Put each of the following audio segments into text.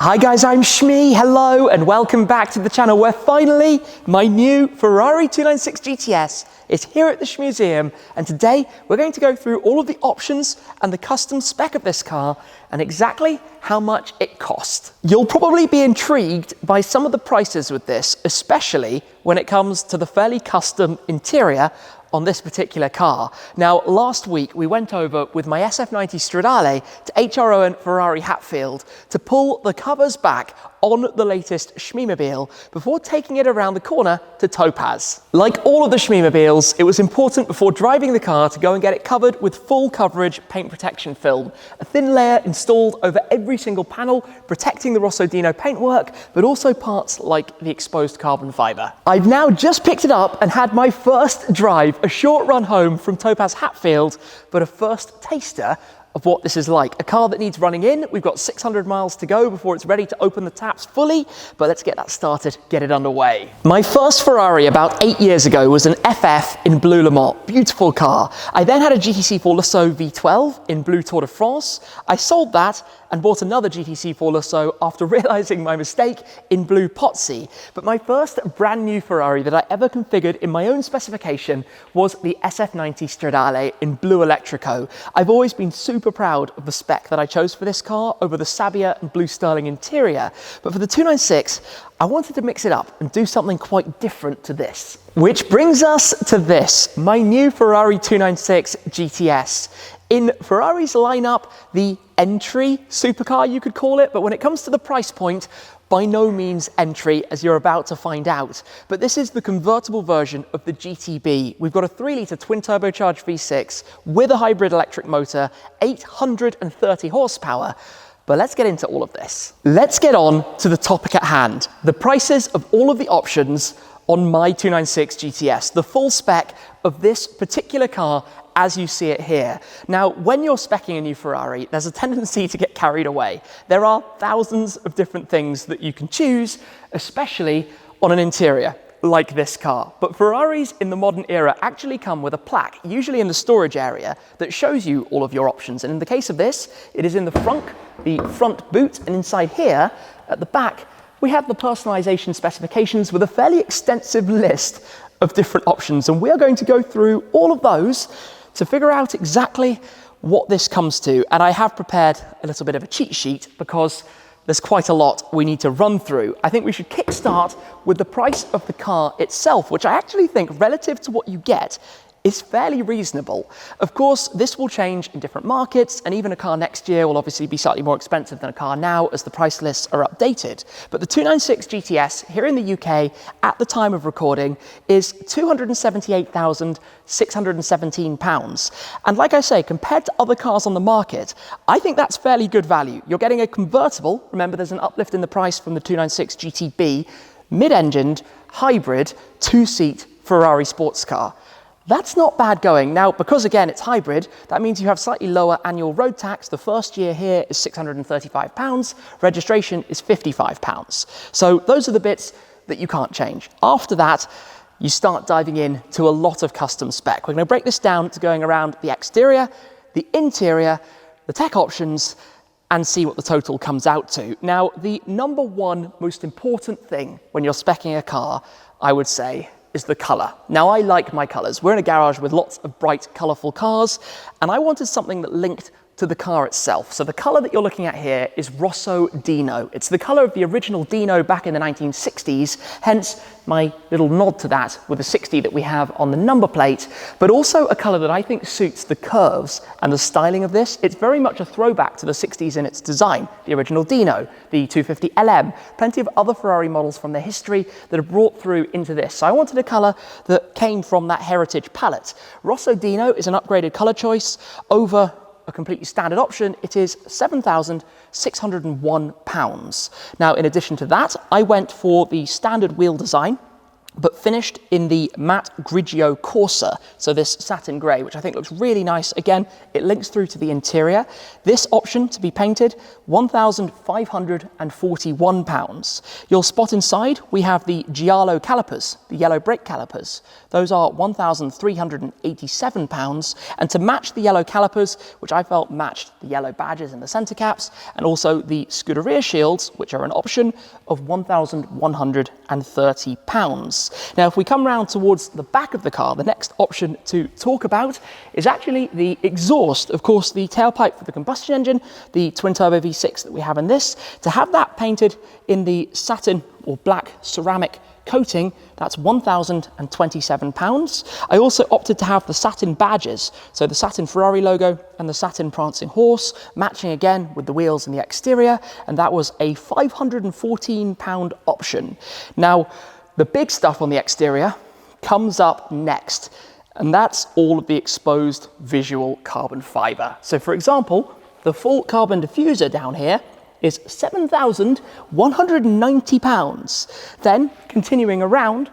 Hi guys, I'm Shmee, hello and welcome back to the channel where finally my new Ferrari 296 GTS is here at the Shmuseum, and today we're going to go through all of the options and the custom spec of this car and exactly how much it cost. You'll probably be intrigued by some of the prices with this, especially when it comes to the fairly custom interior on this particular car. Now, last week we went over with my SF90 Stradale to HRO and Ferrari Hatfield to pull the covers back on the latest Shmeemobile before taking it around the corner to Topaz. Like all of the Shmeemobiles, it was important before driving the car to go and get it covered with full coverage paint protection film, a thin layer installed over every single panel, protecting the Rosso Dino paintwork, but also parts like the exposed carbon fiber. I've now just picked it up and had my first drive, a short run home from Topaz Hatfield, but a first taster of what this is like. A car that needs running in. We've got 600 miles to go before it's ready to open the taps fully, but let's get that started, get it underway. My first Ferrari about 8 years ago was an FF in Blue Le Mans. Beautiful car. I then had a GTC4 Lusso V12 in Blue Tour de France. I sold that and bought another GTC4 Lusso after realizing my mistake in Blue Pozzi. But my first brand new Ferrari that I ever configured in my own specification was the SF90 Stradale in Blue Electrico. I've always been super proud of the spec that I chose for this car over the Sabia and Blue Sterling interior. But for the 296, I wanted to mix it up and do something quite different to this. Which brings us to this, my new Ferrari 296 GTS. In Ferrari's lineup, the entry supercar, you could call it, but when it comes to the price point, by no means entry, as you're about to find out. But this is the convertible version of the GTB. We've got a 3-litre twin turbocharged V6 with a hybrid electric motor, 830 horsepower. But let's get into all of this. Let's get on to the topic at hand, the prices of all of the options on my 296 GTS, the full spec of this particular car as you see it here. Now, when you're speccing a new Ferrari, there's a tendency to get carried away. There are thousands of different things that you can choose, especially on an interior like this car. But Ferraris in the modern era actually come with a plaque, usually in the storage area, that shows you all of your options. And in the case of this, it is in the front boot, and inside here, at the back, we have the personalization specifications with a fairly extensive list of different options. And we are going to go through all of those to figure out exactly what this comes to. And I have prepared a little bit of a cheat sheet because there's quite a lot we need to run through. I think we should kickstart with the price of the car itself, which I actually think, relative to what you get, is fairly reasonable. Of course, this will change in different markets, and even a car next year will obviously be slightly more expensive than a car now as the price lists are updated. But the 296 GTS here in the UK at the time of recording is £278,617. And like I say, compared to other cars on the market, I think that's fairly good value. You're getting a convertible. Remember, there's an uplift in the price from the 296 GTB, mid-engined, hybrid, two-seat Ferrari sports car. That's not bad going. Now, because again, it's hybrid, that means you have slightly lower annual road tax. The first year here is £635. Registration is £55. So those are the bits that you can't change. After that, you start diving in to a lot of custom spec. We're going to break this down to going around the exterior, the interior, the tech options, and see what the total comes out to. Now, the number one most important thing when you're speccing a car, I would say, is the color. Now, I like my colors. We're in a garage with lots of bright, colorful cars, and I wanted something that linked to the car itself. So the color that you're looking at here is Rosso Dino. It's the color of the original Dino back in the 1960s, hence my little nod to that with the 60 that we have on the number plate, but also a color that I think suits the curves and the styling of this. It's very much a throwback to the 60s in its design, the original Dino, the 250 LM, plenty of other Ferrari models from their history that are brought through into this. So I wanted a color that came from that heritage palette. Rosso Dino is an upgraded color choice over a completely standard option. It is £7,601. Now, in addition to that, I went for the standard wheel design but finished in the matte Grigio Corsa, so this satin grey, which I think looks really nice. Again, it links through to the interior. This option to be painted, £1,541. You'll spot inside, we have the Giallo calipers, the yellow brake calipers. Those are £1,387, and to match the yellow calipers, which I felt matched the yellow badges and the centre caps, and also the Scuderia shields, which are an option of £1,130. Now, if we come round towards the back of the car, the next option to talk about is actually the exhaust. Of course, the tailpipe for the combustion engine, the twin-turbo V6 that we have in this, to have that painted in the satin or black ceramic coating, that's £1,027. I also opted to have the satin badges, so the satin Ferrari logo and the satin prancing horse, matching again with the wheels and the exterior, and that was a £514 option. Now, the big stuff on the exterior comes up next, and that's all of the exposed visual carbon fibre. So for example, the full carbon diffuser down here is £7,190. Then, continuing around,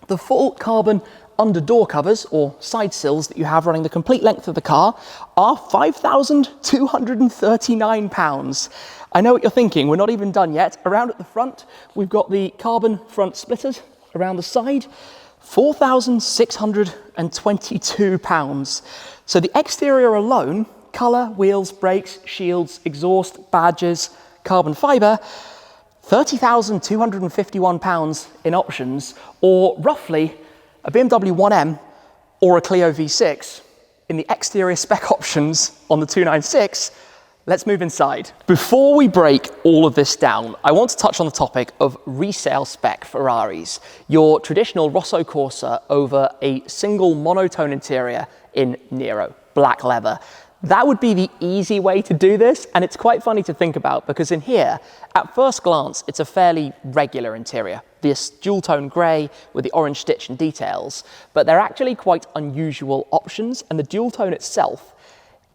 the full carbon under door covers or side sills that you have running the complete length of the car are £5,239. I know what you're thinking, we're not even done yet. Around at the front, we've got the carbon front splitters around the side, £4,622. So the exterior alone, colour, wheels, brakes, shields, exhaust, badges, carbon fibre, £30,251 in options, or roughly a BMW 1M or a Clio V6 in the exterior spec options on the 296. Let's move inside. Before we break all of this down, I want to touch on the topic of resale spec Ferraris. Your traditional Rosso Corsa over a single monotone interior in Nero, black leather. That would be the easy way to do this, and it's quite funny to think about because in here, at first glance, it's a fairly regular interior. This dual-tone grey with the orange stitch and details, but they're actually quite unusual options, and the dual-tone itself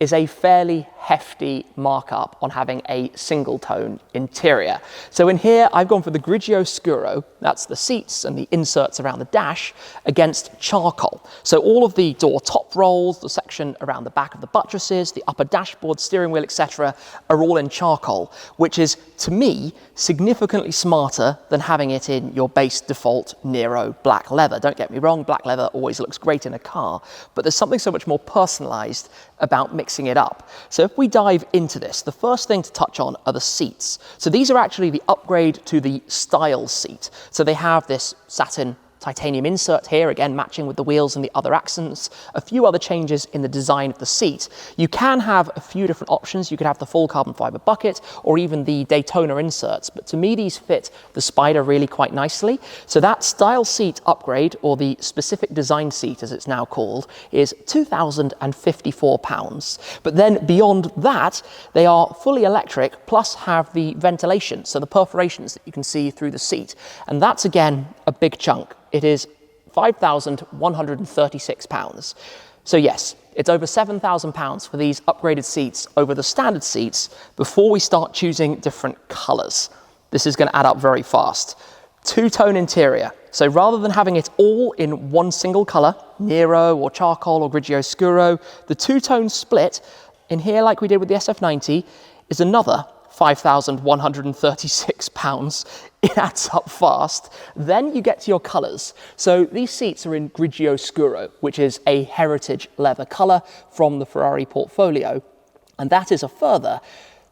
is a fairly hefty markup on having a single tone interior. So in here, I've gone for the Grigio Scuro, that's the seats and the inserts around the dash, against charcoal. So all of the door top rolls, the section around the back of the buttresses, the upper dashboard, steering wheel, etc., are all in charcoal, which is, to me, significantly smarter than having it in your base default Nero black leather. Don't get me wrong, black leather always looks great in a car, but there's something so much more personalized about mixing it up. So if we dive into this, the first thing to touch on are the seats. So these are actually the upgrade to the style seat. So they have this satin titanium insert here, again matching with the wheels and the other accents, a few other changes in the design of the seat. You can have a few different options. You could have the full carbon fiber bucket or even the Daytona inserts, but to me these fit the Spider really quite nicely. So that style seat upgrade, or the specific design seat as it's now called, is £2,054. But then beyond that, they are fully electric plus have the ventilation, so the perforations that you can see through the seat, and that's again a big chunk. It is £5,136. So yes, it's over £7,000 for these upgraded seats over the standard seats before we start choosing different colours. This is going to add up very fast. Two-tone interior. So rather than having it all in one single colour, Nero or charcoal or Grigio Scuro, the two-tone split in here, like we did with the SF90, is another £5,136. It adds up fast. Then you get to your colours. So these seats are in Grigio Scuro, which is a heritage leather colour from the Ferrari portfolio, and that is a further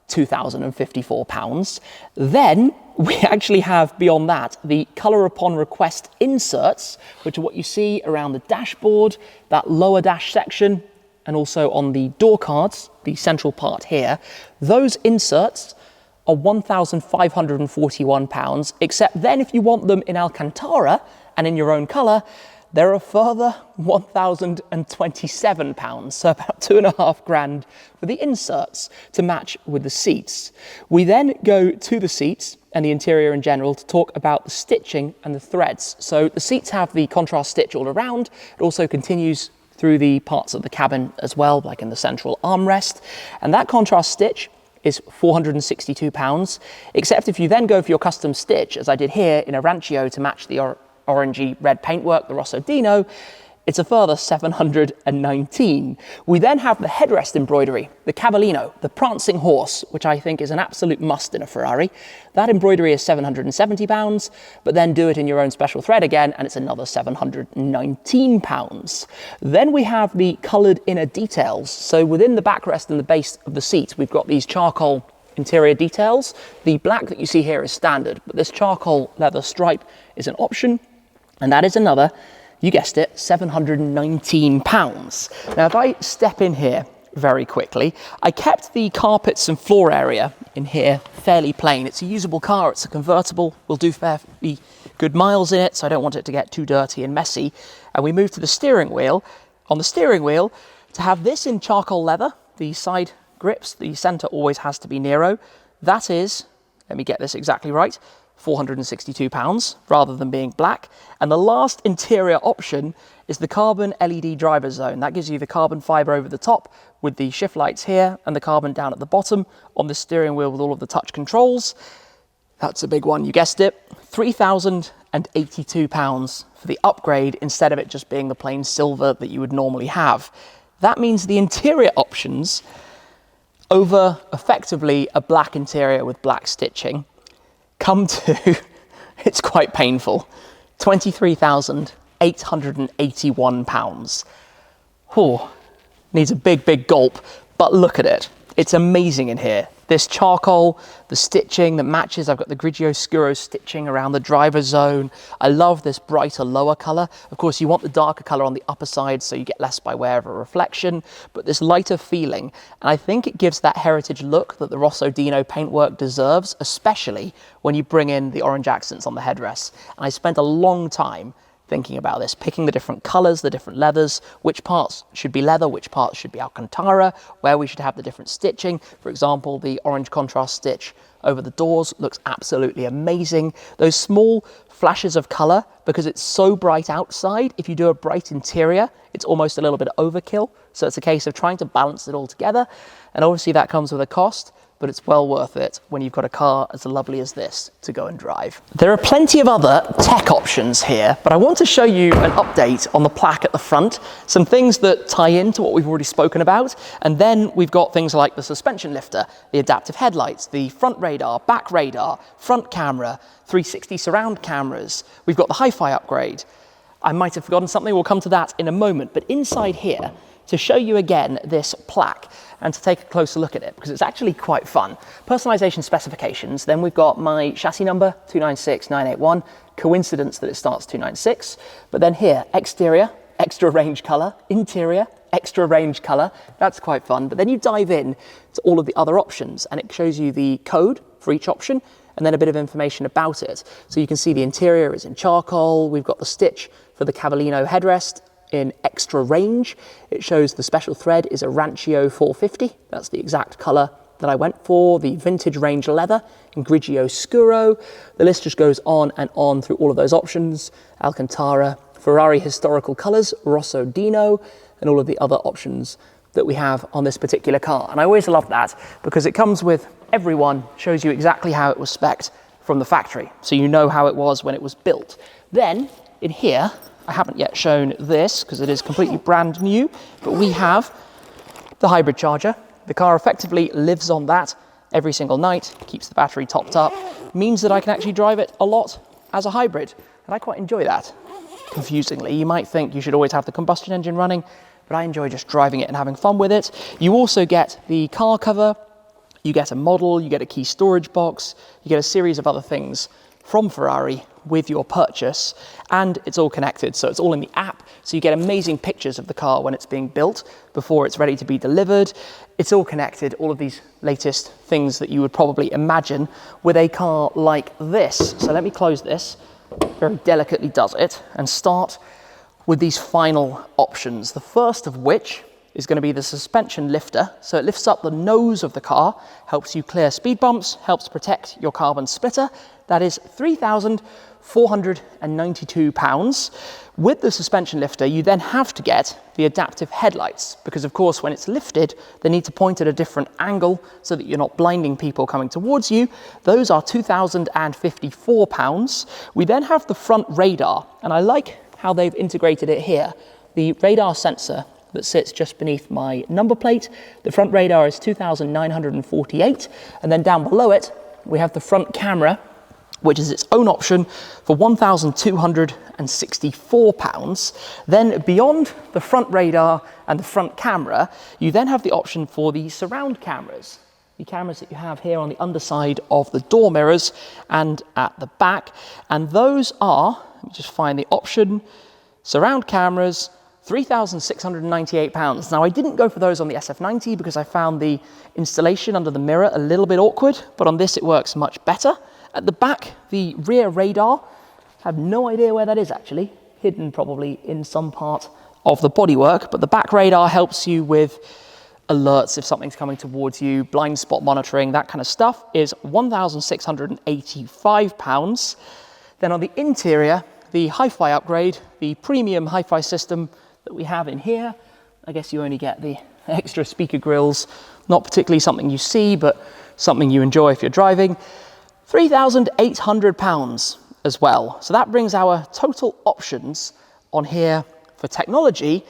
£2,054. Then we actually have, beyond that, the colour upon request inserts, which are what you see around the dashboard, that lower dash section, and also on the door cards, the central part here. Those inserts are £1,541, except then if you want them in Alcantara and in your own colour, they're a further £1,027, so about £2,500 for the inserts to match with the seats. We then go to the seats and the interior in general to talk about the stitching and the threads. So the seats have the contrast stitch all around. It also continues through the parts of the cabin as well, like in the central armrest. And that contrast stitch is £462, except if you then go for your custom stitch, as I did here in Arancio to match the orangey red paintwork, the Rosso Dino, it's a further 719. We then have the headrest embroidery, the Cavallino, the prancing horse, which I think is an absolute must in a Ferrari. That embroidery is £770, but then do it in your own special thread again, and it's another £719. Then we have the coloured inner details. So within the backrest and the base of the seat, we've got these charcoal interior details. The black that you see here is standard, but this charcoal leather stripe is an option, and that is another, you guessed it, £719. Now, if I step in here very quickly, I kept the carpets and floor area in here fairly plain. It's a usable car, it's a convertible, we'll do fairly good miles in it, so I don't want it to get too dirty and messy. And we move to the steering wheel. On the steering wheel, to have this in charcoal leather, the side grips, the centre always has to be Nero. That is, let me get this exactly right, £462 rather than being black. And the last interior option is the carbon LED driver zone. That gives you the carbon fibre over the top with the shift lights here and the carbon down at the bottom on the steering wheel with all of the touch controls. That's a big one, you guessed it. £3,082 for the upgrade instead of it just being the plain silver that you would normally have. That means the interior options over effectively a black interior with black stitching come to, it's quite painful, £23,881. Oh, needs a big, big gulp, but look at it. It's amazing in here. This charcoal, the stitching that matches. I've got the Grigio Scuro stitching around the driver zone. I love this brighter lower color. Of course, you want the darker color on the upper side so you get less by way of a reflection, but this lighter feeling. And I think it gives that heritage look that the Rosso Dino paintwork deserves, especially when you bring in the orange accents on the headrests. And I spent a long time thinking about this, picking the different colors, the different leathers, which parts should be leather, which parts should be Alcantara, where we should have the different stitching. For example, the orange contrast stitch over the doors looks absolutely amazing. Those small flashes of color, because it's so bright outside, if you do a bright interior, it's almost a little bit overkill. So it's a case of trying to balance it all together. And obviously that comes with a cost, but it's well worth it when you've got a car as lovely as this to go and drive. There are plenty of other tech options here, but I want to show you an update on the plaque at the front, some things that tie into what we've already spoken about, and then we've got things like the suspension lifter, the adaptive headlights, the front radar, back radar, front camera, 360 surround cameras. We've got the hi-fi upgrade. I might have forgotten something, we'll come to that in a moment, but inside here, to show you again this plaque and to take a closer look at it, because it's actually quite fun. Personalization specifications, then we've got my chassis number, 296981, coincidence that it starts 296, but then here, exterior, extra range color, interior, extra range color, that's quite fun. But then you dive in to all of the other options and it shows you the code for each option and then a bit of information about it. So you can see the interior is in charcoal, we've got the stitch for the Cavallino headrest in extra range. It shows the special thread is a Ranchio 450. That's the exact color that I went for. The vintage range leather in Grigio Scuro. The list just goes on and on through all of those options. Alcantara, Ferrari historical colors, Rosso Dino, and all of the other options that we have on this particular car. And I always love that because it comes with everyone, shows you exactly how it was spec'd from the factory. So you know how it was when it was built. Then in here, I haven't yet shown this because it is completely brand new, but we have the hybrid charger. The car effectively lives on that every single night, keeps the battery topped up, means that I can actually drive it a lot as a hybrid. And I quite enjoy that. Confusingly, you might think you should always have the combustion engine running, but I enjoy just driving it and having fun with it. You also get the car cover, you get a model, you get a key storage box, you get a series of other things from Ferrari with your purchase, and it's all connected, so it's all in the app, so you get amazing pictures of the car when it's being built before it's ready to be delivered. It's all connected, all of these latest things that you would probably imagine with a car like this. So let me close this, very delicately does it, and start with these final options. The first of which is going to be the suspension lifter. So it lifts up the nose of the car, helps you clear speed bumps, helps protect your carbon splitter. That is £3,492. With the suspension lifter, you then have to get the adaptive headlights because, of course, when it's lifted, they need to point at a different angle so that you're not blinding people coming towards you. Those are £2,054. We then have the front radar, and I like how they've integrated it here. The radar sensor that sits just beneath my number plate, the front radar is £2,948, and then down below it, we have the front camera, which is its own option for £1,264. Then beyond the front radar and the front camera, you then have the option for the surround cameras. The cameras that you have here on the underside of the door mirrors and at the back. And those are, let me just find the option, surround cameras, £3,698. Now, I didn't go for those on the SF90 because I found the installation under the mirror a little bit awkward, but on this it works much better. At the back, the rear radar, I have no idea where that is actually, hidden probably in some part of the bodywork, but the back radar helps you with alerts if something's coming towards you, blind spot monitoring, that kind of stuff, is £1,685. Then on the interior, the hi-fi upgrade, the premium hi-fi system that we have in here, I guess you only get the extra speaker grills, not particularly something you see, but something you enjoy if you're driving, £3,800 as well. So that brings our total options on here for technology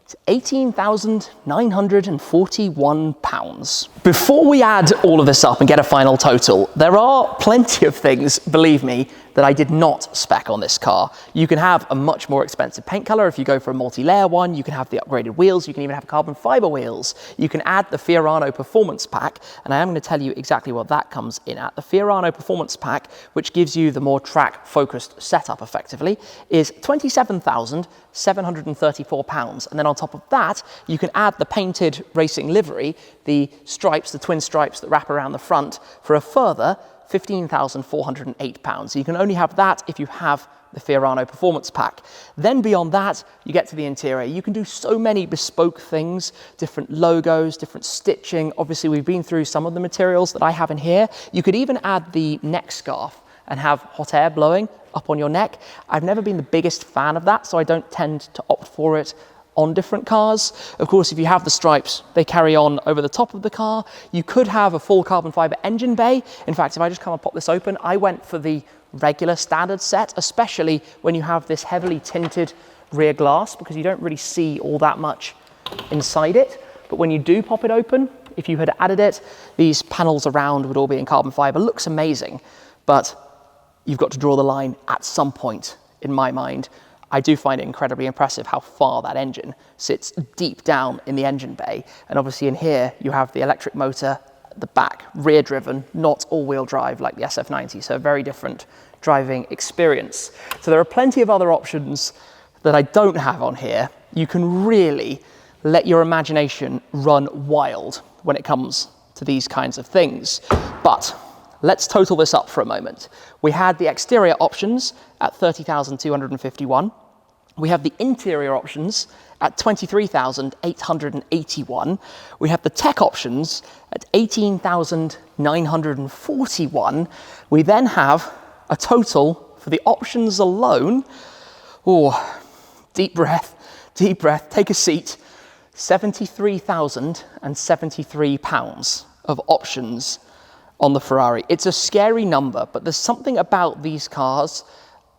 to £18,941. Before we add all of this up and get a final total, there are plenty of things, believe me, that I did not spec on this car. You can have a much more expensive paint color if you go for a multi-layer one. You can have the upgraded wheels. You can even have carbon fiber wheels. You can add the Fiorano Performance Pack, and I am going to tell you exactly what that comes in at. The Fiorano Performance Pack, which gives you the more track-focused setup effectively, is £27,734. And then on top of that, you can add the painted racing livery, the stripes, the twin stripes that wrap around the front, for a further £15,408. So you can only have that if you have the Fiorano Performance Pack. Then beyond that, you get to the interior. You can do so many bespoke things, different logos, different stitching. Obviously, we've been through some of the materials that I have in here. You could even add the neck scarf and have hot air blowing up on your neck. I've never been the biggest fan of that, so I don't tend to opt for it on different cars. Of course, if you have the stripes, they carry on over the top of the car. You could have a full carbon fiber engine bay. In fact, if I just come and pop this open, I went for the regular standard set, especially when you have this heavily tinted rear glass, because you don't really see all that much inside it. But when you do pop it open, if you had added it, these panels around would all be in carbon fiber. Looks amazing, but you've got to draw the line at some point, in my mind. I do find it incredibly impressive how far that engine sits deep down in the engine bay. And obviously in here, you have the electric motor at the back, rear driven, not all-wheel drive like the SF90. So a very different driving experience. So there are plenty of other options that I don't have on here. You can really let your imagination run wild when it comes to these kinds of things. But let's total this up for a moment. We had the exterior options at £30,251. We have the interior options at £23,881. We have the tech options at £18,941. We then have a total for the options alone. Oh, deep breath, take a seat. £73,073 of options on the Ferrari. It's a scary number, but there's something about these cars.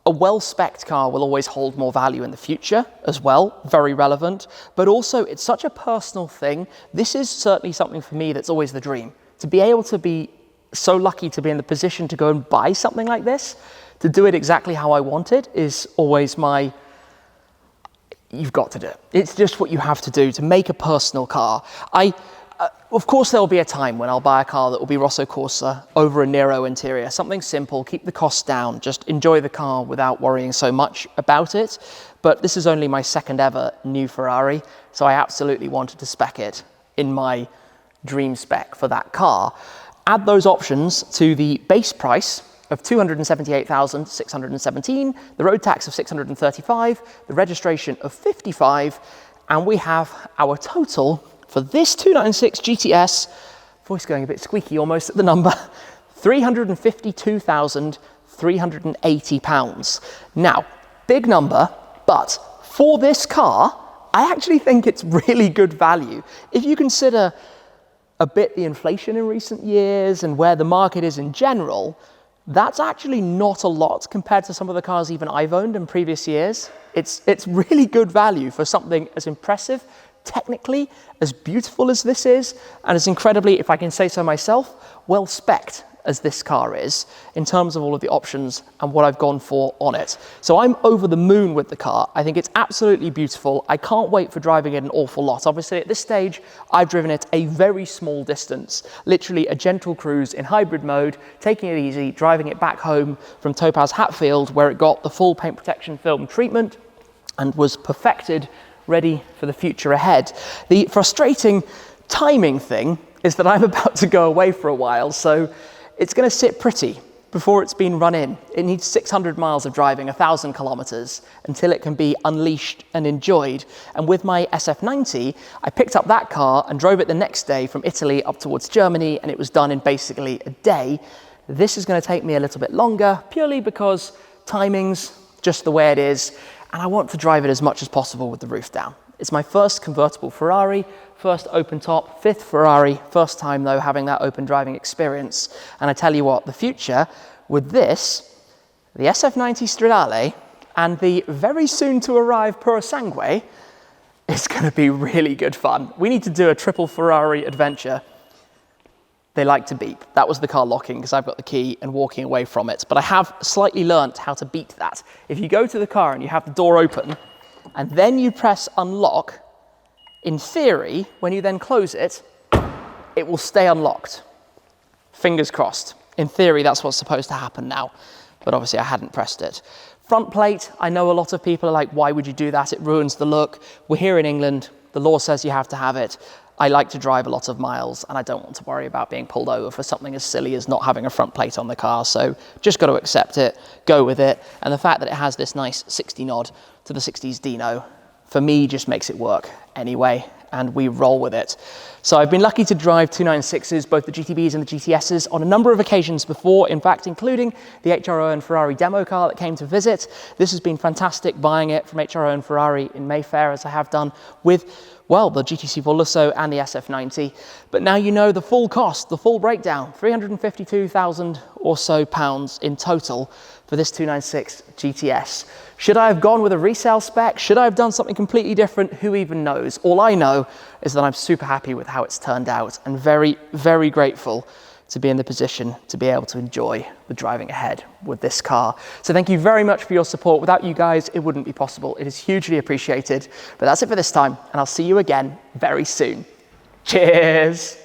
A well-specced car will always hold more value in the future as well, very relevant, but also it's such a personal thing. This is certainly something for me that's always the dream. To be able to be so lucky to be in the position to go and buy something like this, to do it exactly how I want it, is always my, you've got to do it. It's just what you have to do to make a personal car. Of course, there will be a time when I'll buy a car that will be Rosso Corsa over a Nero interior, something simple, keep the costs down, just enjoy the car without worrying so much about it. But this is only my second ever new Ferrari, so I absolutely wanted to spec it in my dream spec for that car. Add those options to the base price of £278,617, the road tax of £635, the registration of £55, and we have our total for this 296 GTS, voice going a bit squeaky almost at the number, £352,380. Now, big number, but for this car, I actually think it's really good value. If you consider a bit the inflation in recent years and where the market is in general, that's actually not a lot compared to some of the cars even I've owned in previous years. It's really good value for something as impressive, technically, as beautiful as this is, and as incredibly, if I can say so myself, well spec'd as this car is in terms of all of the options and what I've gone for on it. So I'm over the moon with the car. I think it's absolutely beautiful. I can't wait for driving it an awful lot. Obviously at this stage, I've driven it a very small distance, literally a gentle cruise in hybrid mode, taking it easy, driving it back home from Topaz Hatfield, where it got the full paint protection film treatment and was perfected, ready for the future ahead. The frustrating timing thing is that I'm about to go away for a while, so it's going to sit pretty before it's been run in. It needs 600 miles of driving, 1,000 kilometers, until it can be unleashed and enjoyed. And with my SF90, I picked up that car and drove it the next day from Italy up towards Germany, and it was done in basically a day. This is going to take me a little bit longer, purely because timing's just the way it is, and I want to drive it as much as possible with the roof down. It's my first convertible Ferrari, first open top, fifth Ferrari, first time though having that open driving experience. And I tell you what, the future with this, the SF90 Stradale, and the very soon to arrive Purosangue, is going to be really good fun. We need to do a triple Ferrari adventure. They like to beep. That was the car locking because I've got the key and walking away from it. But I have slightly learnt how to beat that. If you go to the car and you have the door open, and then you press unlock, in theory, when you then close it, it will stay unlocked. Fingers crossed. In theory, that's what's supposed to happen now, but obviously I hadn't pressed it. Front plate, I know a lot of people are like, why would you do that? It ruins the look. We're here in England. The law says you have to have it. I like to drive a lot of miles, and I don't want to worry about being pulled over for something as silly as not having a front plate on the car, so just got to accept it, go with it, and the fact that it has this nice 60 nod to the 60s Dino, for me, just makes it work anyway, and we roll with it. So I've been lucky to drive 296s, both the GTBs and the GTSs, on a number of occasions before, in fact, including the HRO and Ferrari demo car that came to visit. This has been fantastic, buying it from HRO and Ferrari in Mayfair, as I have done with, well, the GTC Veloso and the SF90. But now you know the full cost, the full breakdown, 352,000 or so pounds in total for this 296 GTS. Should I have gone with a resale spec? Should I have done something completely different? Who even knows? All I know is that I'm super happy with how it's turned out and very, very grateful to be in the position to be able to enjoy the driving ahead with this car. So thank you very much for your support. Without you guys, it wouldn't be possible. It is hugely appreciated. But that's it for this time, and I'll see you again very soon. Cheers.